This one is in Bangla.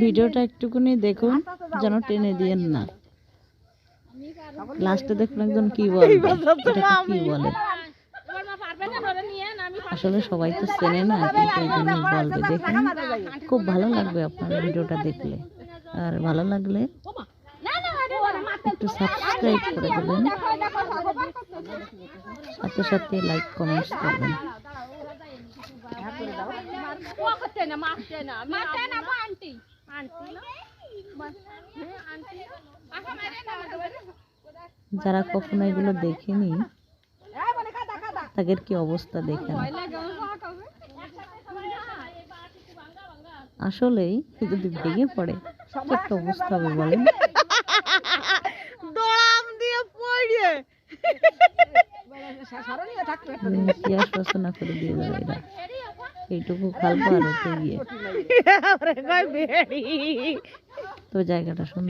ভিডিওটা একটুকুনি দেখুন, যেন টেনে দিয়েন না। লাস্টে দেখুন একজন কি বলে, কি বলে। আসলে সবাই তো চেনে না, কিন্তু এই জন্যই বলবে। দেখুন, খুব ভালো লাগবে আপনার ভিডিওটা দেখলে। আর ভালো লাগলে একটু সাবস্ক্রাইব করে দেবেন, সাথে সাথে লাইক কমেন্টস করবেন। যারা কখনো এগুলো দেখেনি তাদের কি অবস্থা দেখেন। আসলেই যদি ভেঙে পড়ে একটা অবস্থা হবে বলেন। ইতিহাস রচনা করে দিয়ে যাবে এরা। এইটুকু খালবো আর ওতে গিয়ে তো জায়গাটা সুন্দর।